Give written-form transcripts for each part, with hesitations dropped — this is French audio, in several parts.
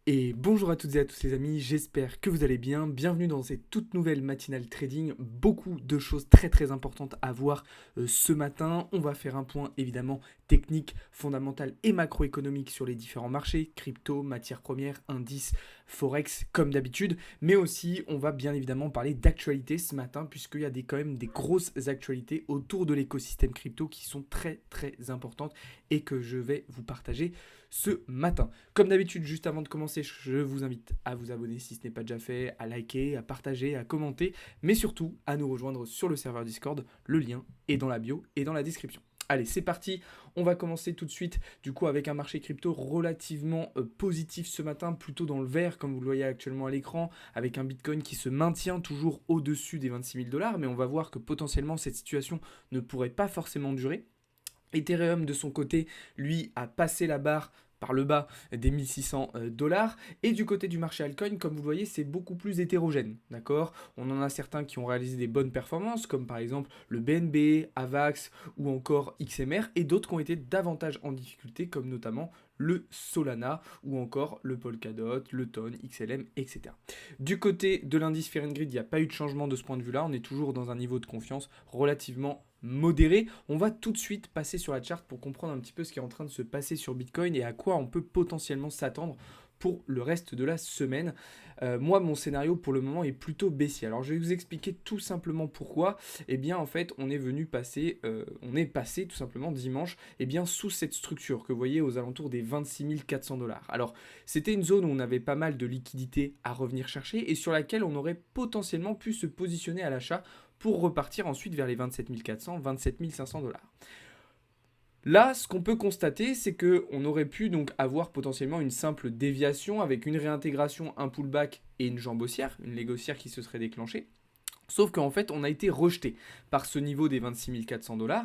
Et bonjour à toutes et à tous les amis, j'espère que vous allez bien. Bienvenue dans cette toute nouvelle matinale trading. Beaucoup de choses très importantes à voir ce matin. On va faire un point évidemment technique, fondamental et macroéconomique sur les différents marchés, crypto, matières premières, indices, forex comme d'habitude. Mais aussi on va bien évidemment parler d'actualité ce matin puisqu'il y a quand même des grosses actualités autour de l'écosystème crypto qui sont très importantes et que je vais vous partager ce matin. Comme d'habitude, juste avant de commencer, je vous invite à vous abonner si ce n'est pas déjà fait, à liker, à partager, à commenter, mais surtout à nous rejoindre sur le serveur Discord. Le lien est dans la bio et dans la description. Allez, c'est parti. On va commencer tout de suite du coup avec un marché crypto relativement positif ce matin, plutôt dans le vert comme vous le voyez actuellement à l'écran, avec un Bitcoin qui se maintient toujours au-dessus des 26 000 $, mais on va voir que potentiellement cette situation ne pourrait pas forcément durer. Ethereum de son côté, lui, a passé la barre par le bas des 1600 $. Et du côté du marché altcoin, comme vous le voyez, c'est beaucoup plus hétérogène. D'accord. On en a certains qui ont réalisé des bonnes performances, comme par exemple le BNB, AVAX ou encore XMR, et d'autres qui ont été davantage en difficulté, comme notamment le Solana ou encore le Polkadot, le Ton, XLM, etc. Du côté de l'indice Fear and Greed, il n'y a pas eu de changement de ce point de vue-là. On est toujours dans un niveau de confiance relativement modéré. On va tout de suite passer sur la charte pour comprendre un petit peu ce qui est en train de se passer sur Bitcoin et à quoi on peut potentiellement s'attendre pour le reste de la semaine. Moi, mon scénario pour le moment est plutôt baissier. Alors, je vais vous expliquer tout simplement pourquoi. Eh bien, en fait, on est passé tout simplement dimanche, sous cette structure que vous voyez aux alentours des 26 400 $. Alors, c'était une zone où on avait pas mal de liquidités à revenir chercher et sur laquelle on aurait potentiellement pu se positionner à l'achat pour repartir ensuite vers les 27 400, 27 500 $. Là, ce qu'on peut constater, c'est qu'on aurait pu donc avoir potentiellement une simple déviation avec une réintégration, un pullback et une jambe haussière, une leg haussière qui se serait déclenchée. Sauf qu'en fait, on a été rejeté par ce niveau des 26 400 $.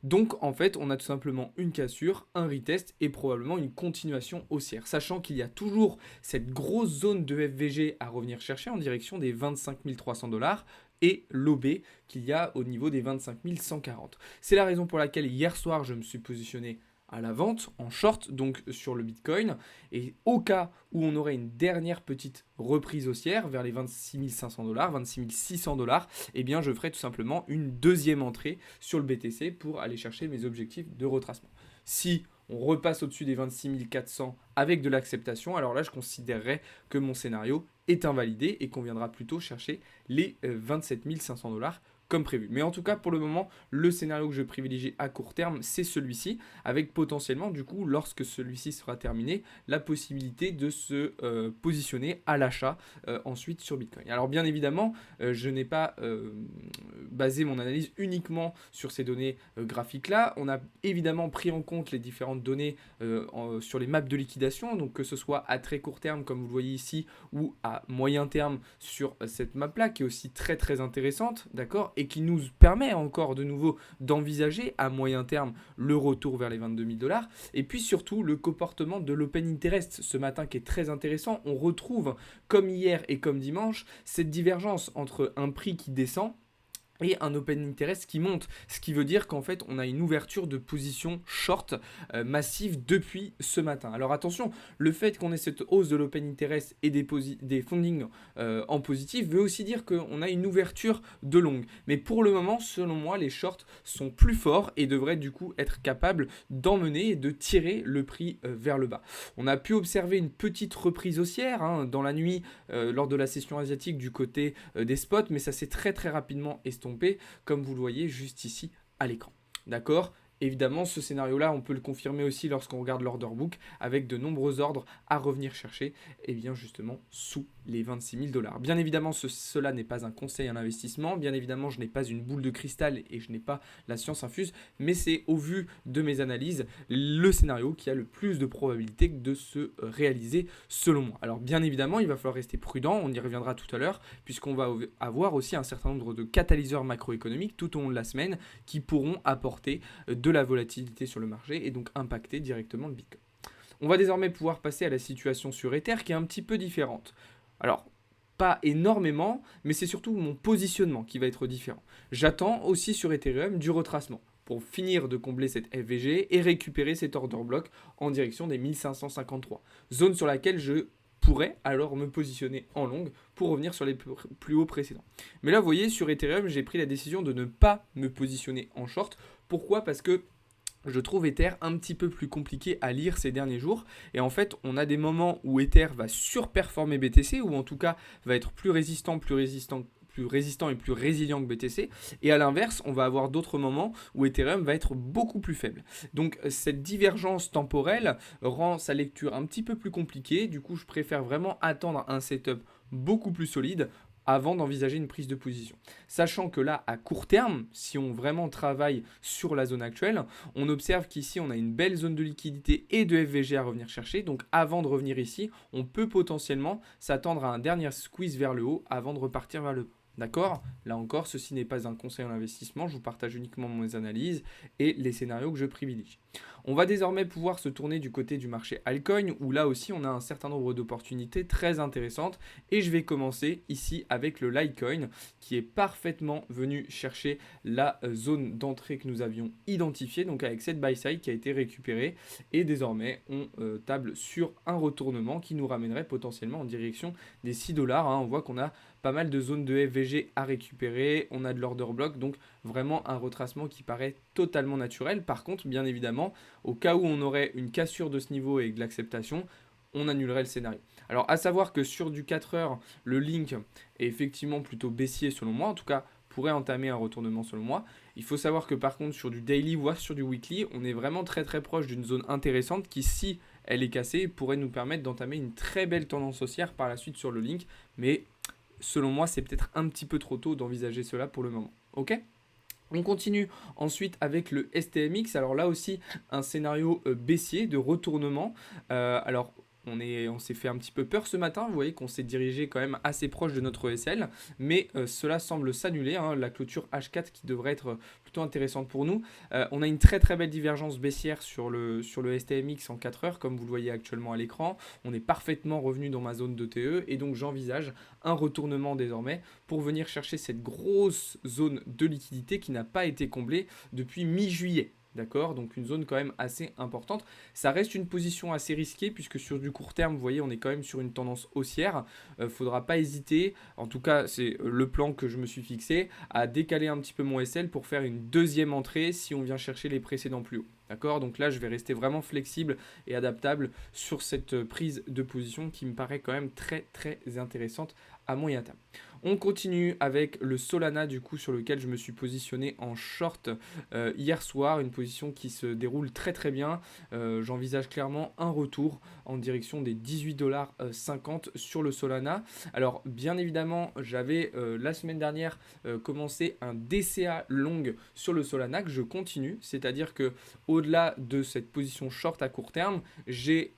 Donc, en fait, on a tout simplement une cassure, un retest et probablement une continuation haussière. Sachant qu'il y a toujours cette grosse zone de FVG à revenir chercher en direction des 25 300 $ et l'OB qu'il y a au niveau des 25 140. C'est la raison pour laquelle hier soir, je me suis positionné à la vente, en short, donc sur le Bitcoin. Et au cas où on aurait une dernière petite reprise haussière vers les 26 500 $, 26 600 $, eh bien je ferai tout simplement une deuxième entrée sur le BTC pour aller chercher mes objectifs de retracement. Si on repasse au-dessus des 26 400 avec de l'acceptation, alors là je considérerais que mon scénario est invalidé et qu'on viendra plutôt chercher les 27 500 $ comme prévu. Mais en tout cas, pour le moment, le scénario que je privilégie à court terme, c'est celui-ci, avec potentiellement, du coup, lorsque celui-ci sera terminé, la possibilité de se positionner à l'achat ensuite sur Bitcoin. Alors bien évidemment, je n'ai pas basé mon analyse uniquement sur ces données graphiques-là. On a évidemment pris en compte les différentes données sur les maps de liquidation, donc que ce soit à très court terme, comme vous le voyez ici, ou à moyen terme sur cette map-là, qui est aussi très intéressante, d'accord, et qui nous permet encore de nouveau d'envisager à moyen terme le retour vers les 22 000 $. Et puis surtout le comportement de l'open interest ce matin qui est très intéressant. On retrouve, comme hier et comme dimanche, cette divergence entre un prix qui descend et un open interest qui monte, ce qui veut dire qu'en fait on a une ouverture de position short massive depuis ce matin. Alors attention, le fait qu'on ait cette hausse de l'open interest et des fundings en positif veut aussi dire qu'on a une ouverture de longue. Mais pour le moment, selon moi, les shorts sont plus forts et devraient du coup être capables d'emmener et de tirer le prix vers le bas. On a pu observer une petite reprise haussière dans la nuit lors de la session asiatique du côté des spots, mais ça s'est très rapidement estompé, comme vous le voyez juste ici à l'écran. D'accord ? Évidemment, ce scénario-là, on peut le confirmer aussi lorsqu'on regarde l'order book, avec de nombreux ordres à revenir chercher, et bien justement sous les 26 000 $. Bien évidemment, cela n'est pas un conseil à l'investissement, bien évidemment, je n'ai pas une boule de cristal et je n'ai pas la science infuse, mais c'est au vu de mes analyses, le scénario qui a le plus de probabilité de se réaliser selon moi. Alors bien évidemment, il va falloir rester prudent, on y reviendra tout à l'heure, puisqu'on va avoir aussi un certain nombre de catalyseurs macroéconomiques tout au long de la semaine qui pourront apporter de la volatilité sur le marché et donc impacter directement le Bitcoin. On va désormais pouvoir passer à la situation sur Ether qui est un petit peu différente. Alors, pas énormément, mais c'est surtout mon positionnement qui va être différent. J'attends aussi sur Ethereum du retracement pour finir de combler cette FVG et récupérer cet order block en direction des 1553. Zone sur laquelle je pourrais alors me positionner en long pour revenir sur les plus hauts précédents. Mais là, vous voyez, sur Ethereum, j'ai pris la décision de ne pas me positionner en short. Pourquoi? Parce que je trouve Ether un petit peu plus compliqué à lire ces derniers jours. Et en fait, on a des moments où Ether va surperformer BTC, ou en tout cas va être plus résistant et plus résilient que BTC. Et à l'inverse, on va avoir d'autres moments où Ethereum va être beaucoup plus faible. Donc cette divergence temporelle rend sa lecture un petit peu plus compliquée. Du coup, je préfère vraiment attendre un setup beaucoup plus solide avant d'envisager une prise de position. Sachant que là, à court terme, si on vraiment travaille sur la zone actuelle, on observe qu'ici, on a une belle zone de liquidité et de FVG à revenir chercher. Donc avant de revenir ici, on peut potentiellement s'attendre à un dernier squeeze vers le haut avant de repartir vers le bas. D'accord? Là encore, ceci n'est pas un conseil en investissement, je vous partage uniquement mes analyses et les scénarios que je privilégie. On va désormais pouvoir se tourner du côté du marché altcoin où là aussi on a un certain nombre d'opportunités très intéressantes et je vais commencer ici avec le Litecoin qui est parfaitement venu chercher la zone d'entrée que nous avions identifiée, donc avec cette buy side qui a été récupérée et désormais on table sur un retournement qui nous ramènerait potentiellement en direction des 6 dollars. On voit qu'on a pas mal de zones de FVG à récupérer, on a de l'order block, donc vraiment un retracement qui paraît totalement naturel. Par contre, bien évidemment, au cas où on aurait une cassure de ce niveau et de l'acceptation, on annulerait le scénario. Alors à savoir que sur du 4 heures, le link est effectivement plutôt baissier selon moi, en tout cas pourrait entamer un retournement selon moi. Il faut savoir que par contre sur du daily voire sur du weekly, on est vraiment très très proche d'une zone intéressante qui, si elle est cassée, pourrait nous permettre d'entamer une très belle tendance haussière par la suite sur le link, mais selon moi, c'est peut-être un petit peu trop tôt d'envisager cela pour le moment. Ok ? On continue ensuite avec le STMX. Alors là aussi, un scénario baissier de retournement. Alors, on s'est fait un petit peu peur ce matin. Vous voyez qu'on s'est dirigé quand même assez proche de notre ESL. Mais cela semble s'annuler. La clôture H4 qui devrait être plutôt intéressante pour nous. On a une très très belle divergence baissière sur le STMX en 4 heures, comme vous le voyez actuellement à l'écran. On est parfaitement revenu dans ma zone de TE. Et donc j'envisage un retournement désormais pour venir chercher cette grosse zone de liquidité qui n'a pas été comblée depuis mi-juillet. D'accord, donc une zone quand même assez importante. Ça reste une position assez risquée puisque sur du court terme, vous voyez, on est quand même sur une tendance haussière. Faudra pas hésiter, en tout cas c'est le plan que je me suis fixé, à décaler un petit peu mon SL pour faire une deuxième entrée si on vient chercher les précédents plus hauts. D'accord, donc là je vais rester vraiment flexible et adaptable sur cette prise de position qui me paraît quand même très très intéressante à moyen terme. On continue avec le Solana du coup sur lequel je me suis positionné en short hier soir, une position qui se déroule très très bien. J'envisage clairement un retour en direction des 18,50$ sur le Solana. Alors bien évidemment, j'avais la semaine dernière commencé un DCA long sur le Solana que je continue, c'est-à-dire que au-delà de cette position short à court terme, j'ai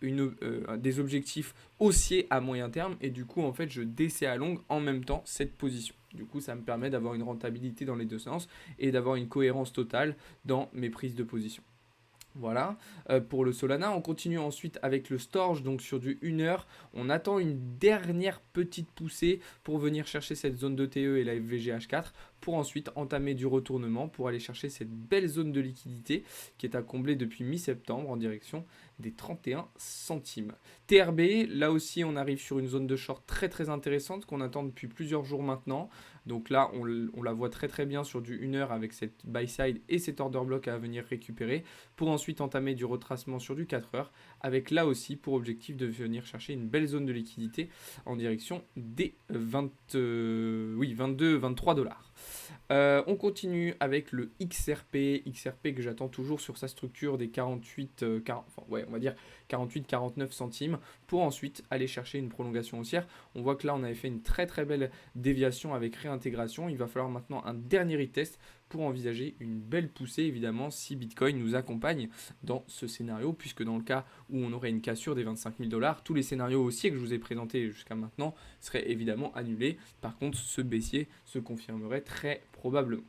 des objectifs haussiers à moyen terme et du coup en fait je DCA long en même temps cette position. Du coup ça me permet d'avoir une rentabilité dans les deux sens et d'avoir une cohérence totale dans mes prises de position. Voilà, pour le Solana, on continue ensuite avec le Storj, donc sur du 1 heure, on attend une dernière petite poussée pour venir chercher cette zone de TE et la FVGH4 pour ensuite entamer du retournement pour aller chercher cette belle zone de liquidité qui est à combler depuis mi-septembre en direction des 31 centimes. TRB, là aussi on arrive sur une zone de short très très intéressante qu'on attend depuis plusieurs jours maintenant. Donc là on la voit très très bien sur du 1 heure avec cette buy side et cet order block à venir récupérer pour ensuite entamer du retracement sur du 4 heures avec là aussi pour objectif de venir chercher une belle zone de liquidité en direction des 23 dollars. On continue avec le XRP que j'attends toujours sur sa structure des 48-49 centimes pour ensuite aller chercher une prolongation haussière. On voit que là on avait fait une très très belle déviation avec réintégration. Il va falloir maintenant un dernier retest pour envisager une belle poussée évidemment si Bitcoin nous accompagne dans ce scénario, puisque dans le cas où on aurait une cassure des 25 000 $, tous les scénarios haussiers que je vous ai présentés jusqu'à maintenant seraient évidemment annulés. Par contre, ce baissier se confirmerait très probablement.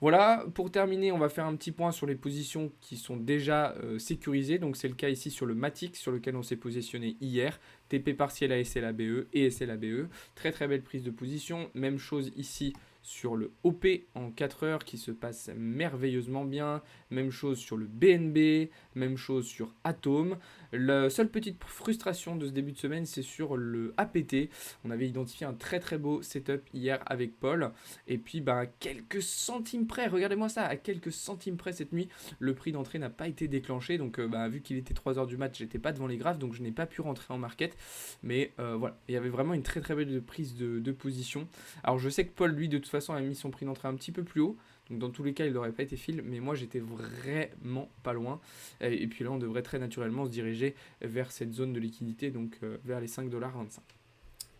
Voilà, pour terminer, on va faire un petit point sur les positions qui sont déjà sécurisées. Donc c'est le cas ici sur le Matic sur lequel on s'est positionné hier. TP partiel à SLABE et SLABE. Très très belle prise de position. Même chose ici sur le OP en 4 heures qui se passe merveilleusement bien. Même chose sur le BNB. Même chose sur Atom. La seule petite frustration de ce début de semaine, c'est sur le APT. On avait identifié un très très beau setup hier avec Paul. Et puis, à quelques centimes près, regardez-moi ça, à quelques centimes près cette nuit, le prix d'entrée n'a pas été déclenché. Donc, vu qu'il était 3 heures du match, j'étais pas devant les graphes, donc je n'ai pas pu rentrer en market. Mais voilà, il y avait vraiment une très très belle prise de position. Alors, je sais que Paul, lui, de toute façon, a mis son prix d'entrée un petit peu plus haut. Donc dans tous les cas, il n'aurait pas été fil, mais moi j'étais vraiment pas loin. Et puis là, on devrait très naturellement se diriger vers cette zone de liquidité, donc vers les 5,25 $.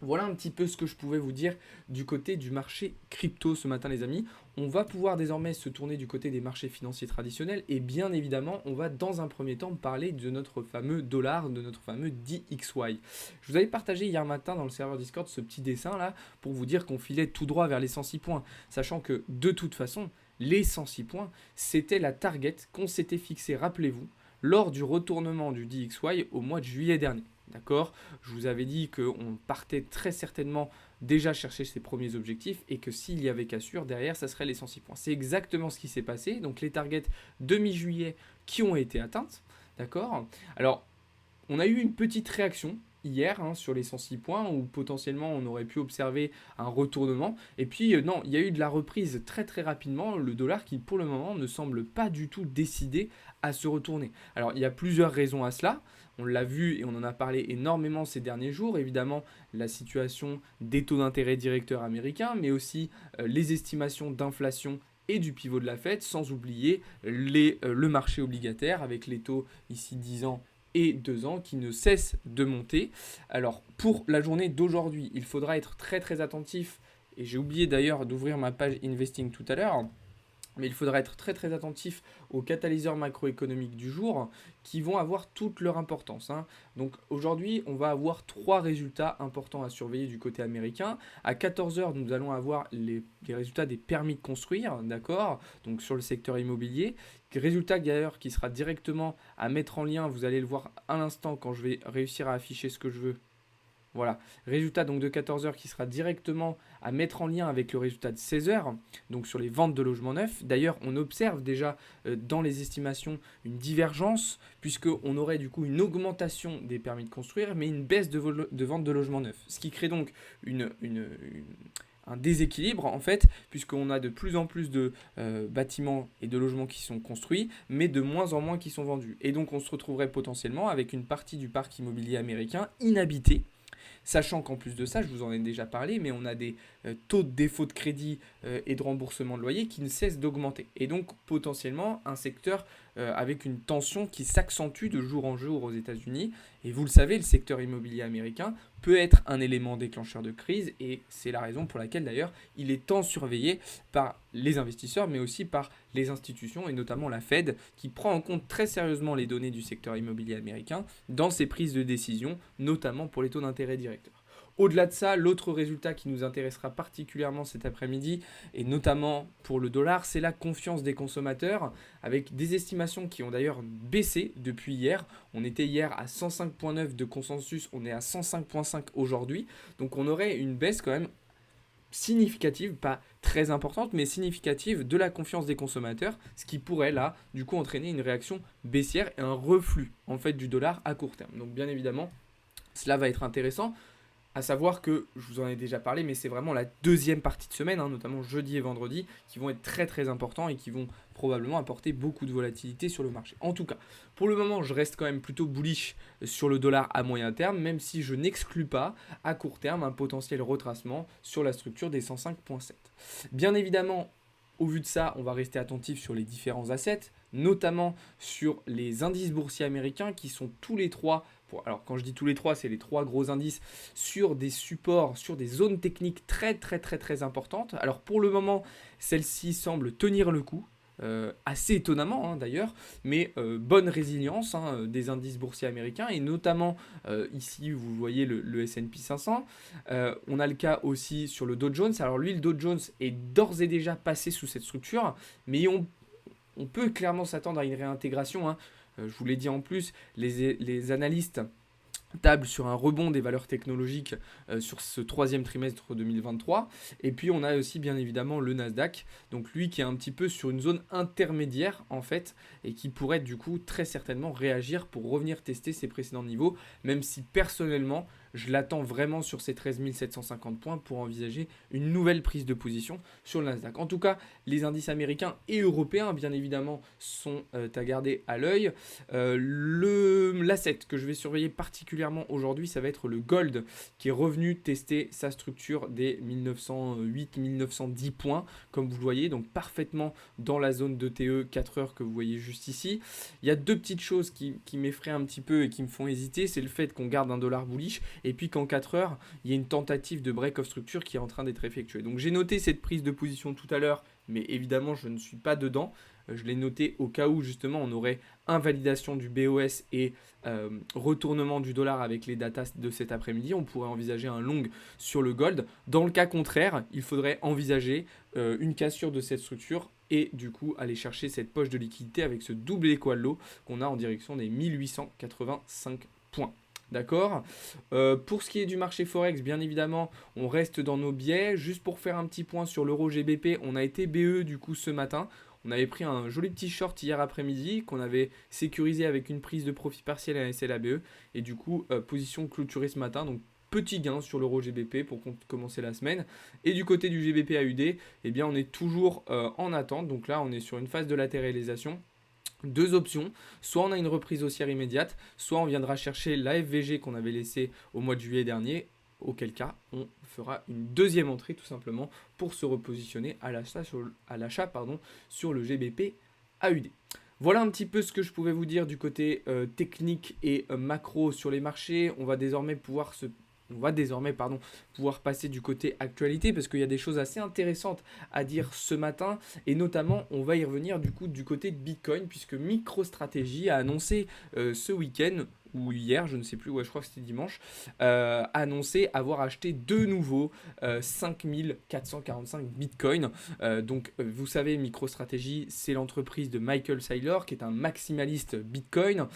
Voilà un petit peu ce que je pouvais vous dire du côté du marché crypto ce matin les amis. On va pouvoir désormais se tourner du côté des marchés financiers traditionnels et bien évidemment on va dans un premier temps parler de notre fameux dollar, de notre fameux DXY. Je vous avais partagé hier matin dans le serveur Discord ce petit dessin là pour vous dire qu'on filait tout droit vers les 106 points, sachant que de toute façon les 106 points c'était la target qu'on s'était fixé, rappelez-vous, lors du retournement du DXY au mois de juillet dernier. D'accord ? Je vous avais dit qu'on partait très certainement déjà chercher ses premiers objectifs et que s'il y avait cassure, derrière, ça serait les 106 points. C'est exactement ce qui s'est passé. Donc les targets de mi-juillet qui ont été atteintes. D'accord ? Alors, on a eu une petite réaction hier sur les 106 points où potentiellement on aurait pu observer un retournement. Et puis non, il y a eu de la reprise très très rapidement. Le dollar qui pour le moment ne semble pas du tout décidé à se retourner. Alors il y a plusieurs raisons à cela. On l'a vu et on en a parlé énormément ces derniers jours. Évidemment, la situation des taux d'intérêt directeurs américains, mais aussi les estimations d'inflation et du pivot de la Fed, sans oublier le marché obligataire avec les taux ici 10 ans et 2 ans qui ne cessent de monter. Alors pour la journée d'aujourd'hui, il faudra être très très attentif, et j'ai oublié d'ailleurs d'ouvrir ma page Investing tout à l'heure, mais il faudra être très très attentif aux catalyseurs macroéconomiques du jour qui vont avoir toute leur importance. Donc aujourd'hui, on va avoir 3 résultats importants à surveiller du côté américain. À 14 heures, nous allons avoir les résultats des permis de construire, d'accord ? Donc sur le secteur immobilier. Résultat d'ailleurs qui sera directement à mettre en lien, vous allez le voir à l'instant quand je vais réussir à afficher ce que je veux. Voilà, résultat donc de 14 heures qui sera directement à mettre en lien avec le résultat de 16 heures, donc sur les ventes de logements neufs. D'ailleurs, on observe déjà dans les estimations une divergence, puisqu'on aurait du coup une augmentation des permis de construire, mais une baisse de ventes de logements neufs. Ce qui crée donc un déséquilibre en fait, puisqu'on a de plus en plus de bâtiments et de logements qui sont construits, mais de moins en moins qui sont vendus. Et donc on se retrouverait potentiellement avec une partie du parc immobilier américain inhabité. Sachant qu'en plus de ça, je vous en ai déjà parlé, mais on a des taux de défaut de crédit et de remboursement de loyer qui ne cessent d'augmenter. Et donc potentiellement un secteur avec une tension qui s'accentue de jour en jour aux États-Unis. Et vous le savez, le secteur immobilier américain peut être un élément déclencheur de crise et c'est la raison pour laquelle d'ailleurs il est tant surveillé par les investisseurs mais aussi par les institutions et notamment la Fed qui prend en compte très sérieusement les données du secteur immobilier américain dans ses prises de décision, notamment pour les taux d'intérêt directeurs. Au-delà de ça, l'autre résultat qui nous intéressera particulièrement cet après-midi, et notamment pour le dollar, c'est la confiance des consommateurs, avec des estimations qui ont d'ailleurs baissé depuis hier. On était hier à 105,9 de consensus, on est à 105,5 aujourd'hui. Donc on aurait une baisse quand même significative, pas très importante, mais significative de la confiance des consommateurs, ce qui pourrait là, du coup, entraîner une réaction baissière et un reflux en fait du dollar à court terme. Donc bien évidemment, cela va être intéressant. À savoir que, je vous en ai déjà parlé, mais c'est vraiment la deuxième partie de semaine, notamment jeudi et vendredi, qui vont être très très importants et qui vont probablement apporter beaucoup de volatilité sur le marché. En tout cas, pour le moment, je reste quand même plutôt bullish sur le dollar à moyen terme, même si je n'exclus pas à court terme un potentiel retracement sur la structure des 105,7. Bien évidemment, au vu de ça, on va rester attentif sur les différents assets, notamment sur les indices boursiers américains qui sont tous les trois, alors quand je dis tous les trois, c'est les 3 gros indices sur des supports, sur des zones techniques très très très très importantes. Alors pour le moment, celle-ci semble tenir le coup. Assez étonnamment d'ailleurs, mais bonne résilience des indices boursiers américains et notamment ici vous voyez le S&P 500. On a le cas aussi sur le Dow Jones. Alors lui le Dow Jones est d'ores et déjà passé sous cette structure, mais on peut clairement s'attendre à une réintégration. Je vous l'ai dit en plus, les analystes table sur un rebond des valeurs technologiques sur ce troisième trimestre 2023. Et puis on a aussi bien évidemment le Nasdaq, donc lui qui est un petit peu sur une zone intermédiaire en fait, et qui pourrait du coup très certainement réagir pour revenir tester ses précédents niveaux, même si personnellement je l'attends vraiment sur ces 13 750 points pour envisager une nouvelle prise de position sur le Nasdaq. En tout cas, les indices américains et européens, bien évidemment, sont à garder à l'œil. L'asset que je vais surveiller particulièrement aujourd'hui, ça va être le gold qui est revenu tester sa structure des 1908-1910 points, comme vous le voyez, donc parfaitement dans la zone d'ETE 4 heures que vous voyez juste ici. Il y a deux petites choses qui m'effraient un petit peu et qui me font hésiter, c'est le fait qu'on garde un dollar bullish et puis qu'en 4 heures, il y a une tentative de break of structure qui est en train d'être effectuée. Donc j'ai noté cette prise de position tout à l'heure, mais évidemment je ne suis pas dedans. Je l'ai noté au cas où justement on aurait invalidation du BOS et retournement du dollar avec les datas de cet après-midi. On pourrait envisager un long sur le gold. Dans le cas contraire, il faudrait envisager une cassure de cette structure et du coup aller chercher cette poche de liquidité avec ce double équal low qu'on a en direction des 1885 points. D'accord. Pour ce qui est du marché Forex, bien évidemment, on reste dans nos biais. Juste pour faire un petit point sur l'euro GBP, on a été BE du coup ce matin. On avait pris un joli petit short hier après-midi qu'on avait sécurisé avec une prise de profit partiel à la SLABE. Et du coup, position clôturée ce matin. Donc, petit gain sur l'euro GBP pour commencer la semaine. Et du côté du GBP AUD, eh bien, on est toujours en attente. Donc là, on est sur une phase de latéralisation. Deux options, soit on a une reprise haussière immédiate, soit on viendra chercher l'AFVG qu'on avait laissé au mois de juillet dernier, auquel cas on fera une deuxième entrée tout simplement pour se repositionner à l'achat sur le GBP AUD. Voilà un petit peu ce que je pouvais vous dire du côté technique et macro sur les marchés. On va désormais pouvoir passer du côté actualité parce qu'il y a des choses assez intéressantes à dire ce matin et notamment on va y revenir du côté de Bitcoin puisque MicroStrategy a annoncé ce week-end ou hier, je ne sais plus, je crois que c'était dimanche, annoncé avoir acheté de nouveau 5445 bitcoins. Donc vous savez, MicroStrategy, c'est l'entreprise de Michael Saylor qui est un maximaliste bitcoin.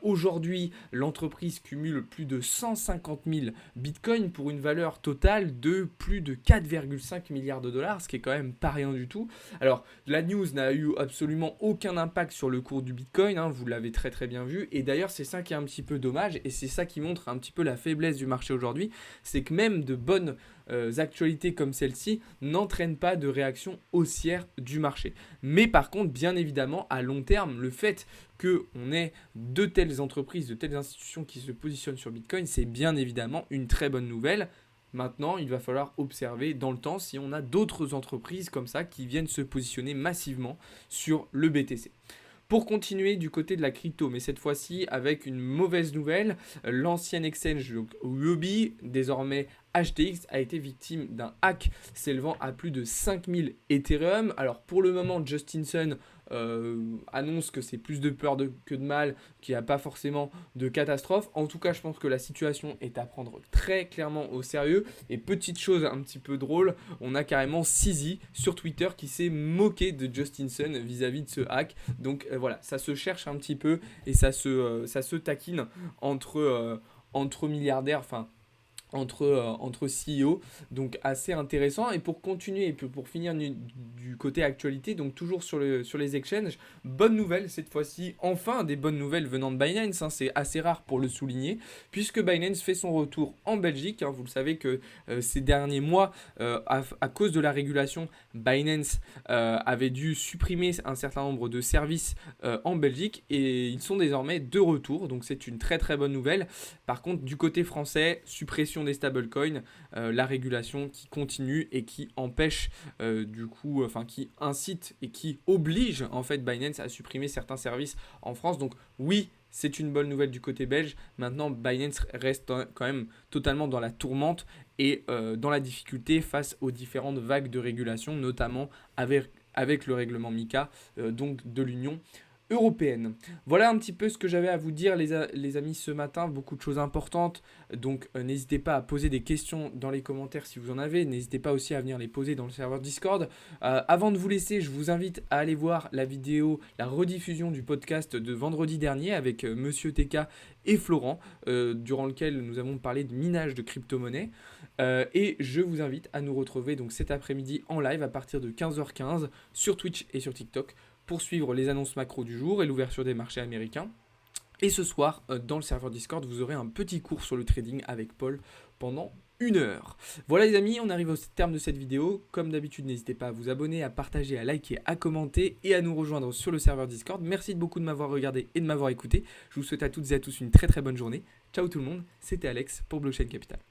Aujourd'hui, l'entreprise cumule plus de 150 000 bitcoins pour une valeur totale de plus de 4,5 milliards de dollars, ce qui est quand même pas rien du tout. Alors, la news n'a eu absolument aucun impact sur le cours du bitcoin, hein, vous l'avez très très bien vu, et d'ailleurs c'est ça qui est un petit peu dommage, et c'est ça qui montre un petit peu la faiblesse du marché aujourd'hui, c'est que même de bonnes actualités comme celle-ci n'entraînent pas de réaction haussière du marché. Mais par contre, bien évidemment, à long terme, le fait qu'on ait de telles entreprises, de telles institutions qui se positionnent sur Bitcoin, c'est bien évidemment une très bonne nouvelle. Maintenant, il va falloir observer dans le temps si on a d'autres entreprises comme ça qui viennent se positionner massivement sur le BTC. Pour continuer du côté de la crypto, mais cette fois-ci avec une mauvaise nouvelle, l'ancienne exchange Huobi, désormais HTX, a été victime d'un hack s'élevant à plus de 5000 Ethereum. Alors pour le moment, Justin Sun annonce que c'est plus de peur que de mal, qu'il n'y a pas forcément de catastrophe. En tout cas, je pense que la situation est à prendre très clairement au sérieux. Et petite chose un petit peu drôle, on a carrément Sizi sur Twitter qui s'est moqué de Justin Sun vis-à-vis de ce hack. Donc voilà, ça se cherche un petit peu et ça se taquine entre milliardaires, enfin entre CEO, donc assez intéressant. Et pour continuer et pour finir du côté actualité, donc toujours sur les exchanges, bonne nouvelle cette fois-ci, enfin des bonnes nouvelles venant de Binance, hein, c'est assez rare pour le souligner, puisque Binance fait son retour en Belgique, hein, vous le savez que ces derniers mois, à cause de la régulation, Binance avait dû supprimer un certain nombre de services en Belgique, et ils sont désormais de retour, donc c'est une très très bonne nouvelle. Par contre, du côté français, suppression des stablecoins, la régulation qui continue et qui empêche qui incite et qui oblige en fait Binance à supprimer certains services en France. Donc oui, c'est une bonne nouvelle du côté belge. Maintenant, Binance reste quand même totalement dans la tourmente et dans la difficulté face aux différentes vagues de régulation, notamment avec le règlement MiCA donc de l'Union européenne. Voilà un petit peu ce que j'avais à vous dire les amis ce matin, beaucoup de choses importantes, donc n'hésitez pas à poser des questions dans les commentaires si vous en avez, n'hésitez pas aussi à venir les poser dans le serveur Discord. Avant de vous laisser, je vous invite à aller voir la vidéo, la rediffusion du podcast de vendredi dernier avec Monsieur TK et Florent, durant lequel nous avons parlé de minage de crypto-monnaie. Et je vous invite à nous retrouver donc cet après-midi en live à partir de 15h15 sur Twitch et sur TikTok pour suivre les annonces macro du jour et l'ouverture des marchés américains. Et ce soir, dans le serveur Discord, vous aurez un petit cours sur le trading avec Paul pendant 1 heure. Voilà les amis, on arrive au terme de cette vidéo. Comme d'habitude, n'hésitez pas à vous abonner, à partager, à liker, à commenter et à nous rejoindre sur le serveur Discord. Merci beaucoup de m'avoir regardé et de m'avoir écouté. Je vous souhaite à toutes et à tous une très très bonne journée. Ciao tout le monde, c'était Alex pour Blockchain Capital.